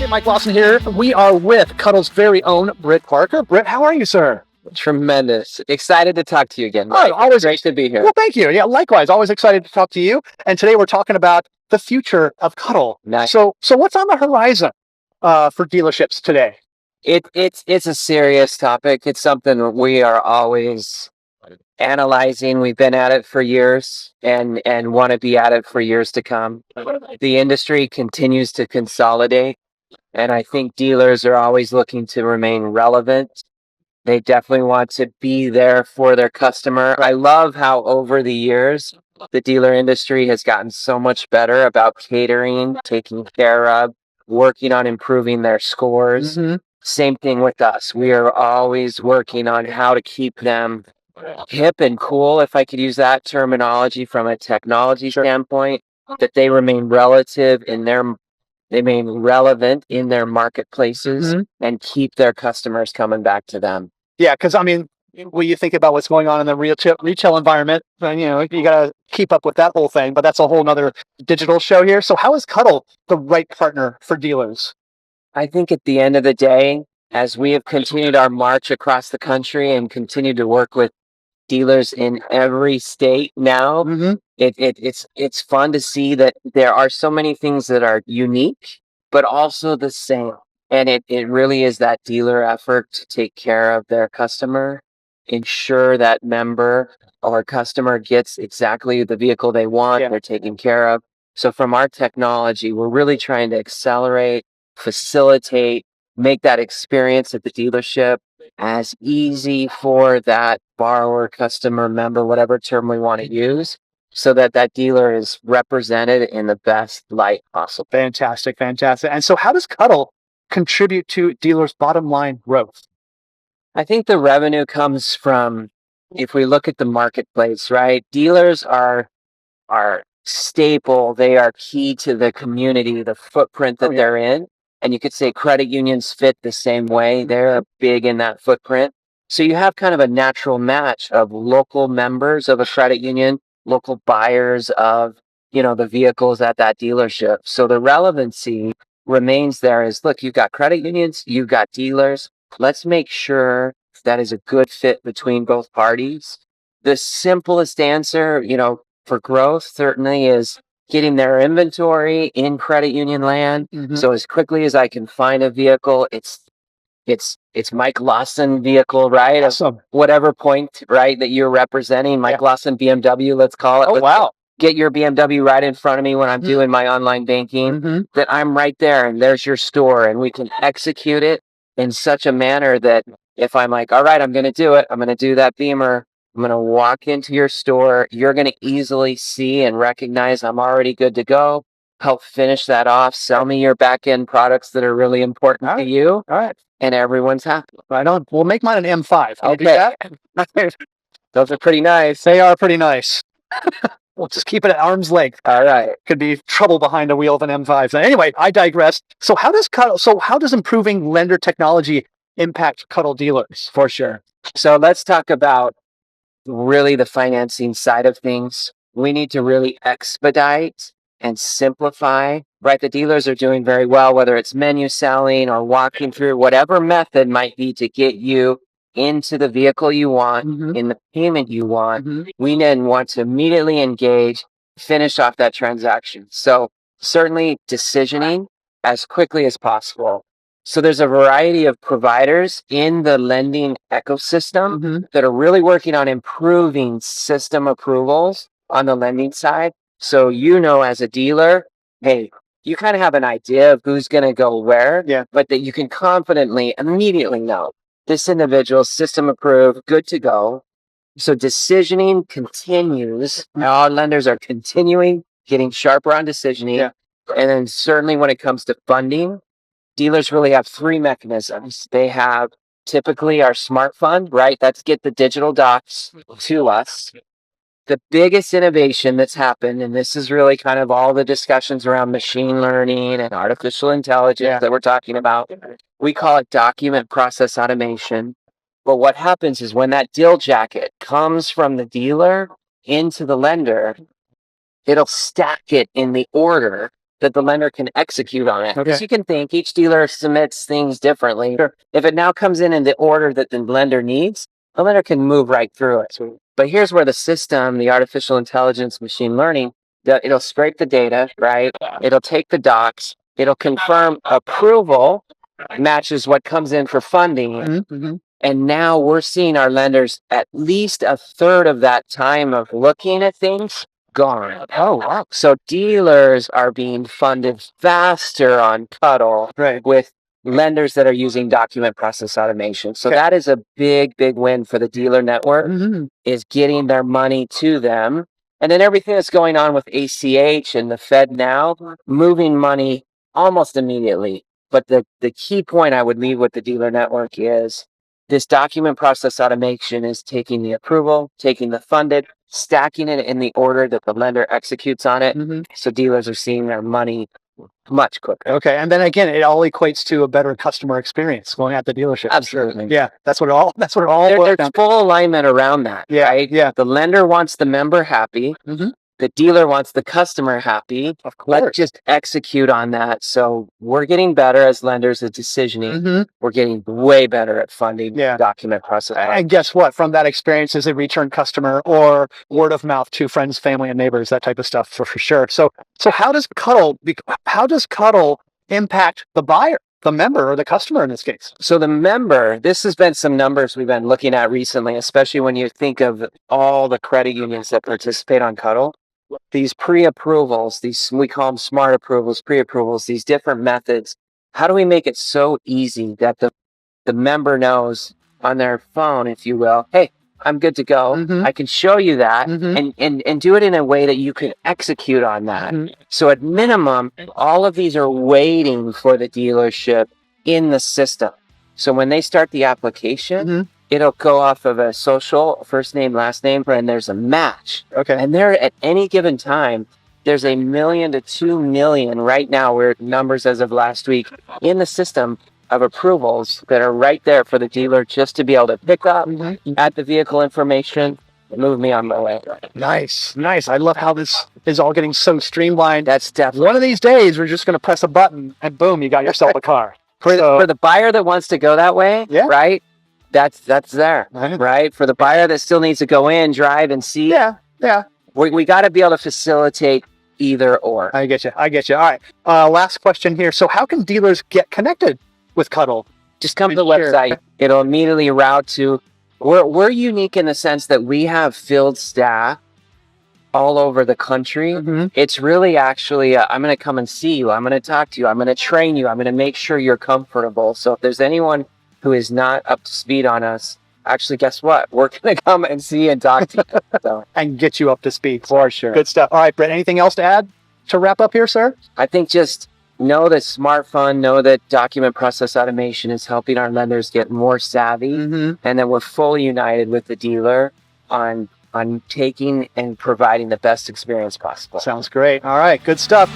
Hey, Mike Lawson here. We are with CUDL's very own Brit Barker. Brit, how are you, sir? Tremendous. Excited to talk to you again. Oh, always great to be here. Well, thank you. Yeah, likewise. Always excited to talk to you. And today we're talking about the future of CUDL. Nice. So what's on the horizon for dealerships today? It's a serious topic. It's something we are always analyzing. We've been at it for years and want to be at it for years to come. The industry continues to consolidate, and I think dealers are always looking to remain relevant. They definitely want to be there for their customer. I love how over the years, the dealer industry has gotten so much better about catering, taking care of, working on improving their scores. Mm-hmm. Same thing with us. We are always working on how to keep them hip and cool, if I could use that terminology from a technology standpoint, that they remain relevant in their marketplaces and keep their customers coming back to them. Yeah, because I mean, when you think about what's going on in the retail environment, you got to keep up with that whole thing. But that's a whole nother digital show here. So how is CUDL the right partner for dealers? I think at the end of the day, as we have continued our march across the country and continued to work with dealers in every state now, it's fun to see that there are so many things that are unique, but also the same. And it really is that dealer effort to take care of their customer, ensure that member or customer gets exactly the vehicle they want, they're taken care of. So from our technology, we're really trying to accelerate, facilitate, make that experience at the dealership as easy for that borrower, customer, member, whatever term we want to use, so that that dealer is represented in the best light possible. Fantastic. And so how does CUDL contribute to dealers' bottom line growth? I think the revenue comes from, if we look at the marketplace, right? Dealers are staple. They are key to the community, the footprint that they're in. And you could say credit unions fit the same way. They're big in that footprint. So you have kind of a natural match of local members of a credit union, local buyers of, the vehicles at that dealership. So the relevancy remains there is, look, you've got credit unions, you've got dealers. Let's make sure that is a good fit between both parties. The simplest answer, for growth certainly is getting their inventory in credit union land. So as quickly as I can find a vehicle, it's Mike Lawson vehicle, right? Awesome. Whatever point, right, that you're representing, Mike Lawson BMW, let's call it. Oh, wow. Get your BMW right in front of me when I'm doing my online banking, that I'm right there and there's your store, and we can execute it in such a manner that if I'm like, all right, I'm going to do it, I'm going to do that Beamer, I'm going to walk into your store, you're going to easily see and recognize I'm already good to go, help finish that off, sell me your back end products that are really important to you. All right. And everyone's happy. Right on. We'll make mine an M5. Can you do that? Those are pretty nice. They are pretty nice. We'll just keep it at arm's length. All right. Could be trouble behind the wheel of an M5. So anyway, I digress. So how does improving lender technology impact CUDL dealers? For sure. So let's talk about really the financing side of things. We need to really expedite and simplify, right? The dealers are doing very well, whether it's menu selling or walking through whatever method might be to get you into the vehicle you want, in the payment you want. We then want to immediately engage, finish off that transaction. So certainly decisioning as quickly as possible. So there's a variety of providers in the lending ecosystem that are really working on improving system approvals on the lending side. So as a dealer, hey, you kind of have an idea of who's going to go where, but that you can confidently, immediately know this individual's system approved, good to go. So decisioning continues. Our lenders are continuing, getting sharper on decisioning. And then certainly when it comes to funding, dealers really have three mechanisms. They have typically our smart fund, right? That's get the digital docs to us. The biggest innovation that's happened, and this is really kind of all the discussions around machine learning and artificial intelligence that we're talking about. We call it document process automation. But what happens is when that deal jacket comes from the dealer into the lender, it'll stack it in the order that the lender can execute on it. Okay. Because you can think each dealer submits things differently. Sure. If it now comes in the order that the lender needs, the lender can move right through it. Sweet. But here's where the system, the artificial intelligence, machine learning, it'll scrape the data, right? It'll take the docs, it'll confirm approval matches what comes in for funding. Mm-hmm. And now we're seeing our lenders at least a third of that time of looking at things gone. Oh, wow. So dealers are being funded faster on CUDL Right. with lenders that are using document process automation. So Okay. that is a big win for the dealer network, Mm-hmm. is getting their money to them. And then everything that's going on with ACH and the Fed now, moving money almost immediately. But the key point I would leave with the dealer network is this document process automation is taking the approval, taking the funded, stacking it in the order that the lender executes on it. Mm-hmm. So dealers are seeing their money much quicker. Okay, and then again, it all equates to a better customer experience going at the dealership. Absolutely. Yeah, that's what it all. That's what it all. There's full alignment around that. Yeah, right? yeah. The lender wants the member happy. Mm-hmm. The dealer wants the customer happy. Of course. Let's just execute on that. So we're getting better as lenders at decisioning. Mm-hmm. We're getting way better at funding Yeah. document process. And guess what? From that experience, is a return customer or word of mouth to friends, family, and neighbors, that type of stuff for sure. So how does CUDL impact the buyer, the member, or the customer in this case? So the member, this has been some numbers we've been looking at recently, especially when you think of all the credit unions that participate on CUDL. These pre-approvals, we call them smart approvals, pre-approvals, these different methods. How do we make it so easy that the member knows on their phone, if you will, hey, I'm good to go. Mm-hmm. I can show you that Mm-hmm. and do it in a way that you can execute on that. Mm-hmm. So at minimum, all of these are waiting for the dealership in the system. So when they start the application, Mm-hmm. it'll go off of a social, first name, last name, and there's a match. Okay. And there at any given time, there's 1 million to 2 million right now, we're at numbers as of last week, in the system of approvals that are right there for the dealer just to be able to pick up, Mm-hmm. add the vehicle information, and move me on my way. Nice. I love how this is all getting so streamlined. That's definitely One of these days, we're just going to press a button and boom, you got yourself a car. for the buyer that wants to go that way, Yeah. right? That's there, Right. right? For the buyer that still needs to go in, drive, and see, Yeah. we got to be able to facilitate either or. I get you. All right. Last question here. So how can dealers get connected with CUDL? Just come to the Sure. website. It'll immediately route to. We're unique in the sense that we have field staff all over the country. Mm-hmm. It's really actually, I'm going to come and see you. I'm going to talk to you. I'm going to train you. I'm going to make sure you're comfortable. So if there's anyone who is not up to speed on us, actually, guess what? We're going to come and see and talk to you. So, And get you up to speed. for sure. Good stuff. All right, Brett, anything else to add to wrap up here, sir? I think just know that smartphone, know that document process automation is helping our lenders get more savvy, Mm-hmm. and that we're fully united with the dealer on taking and providing the best experience possible. Sounds great. All right, good stuff.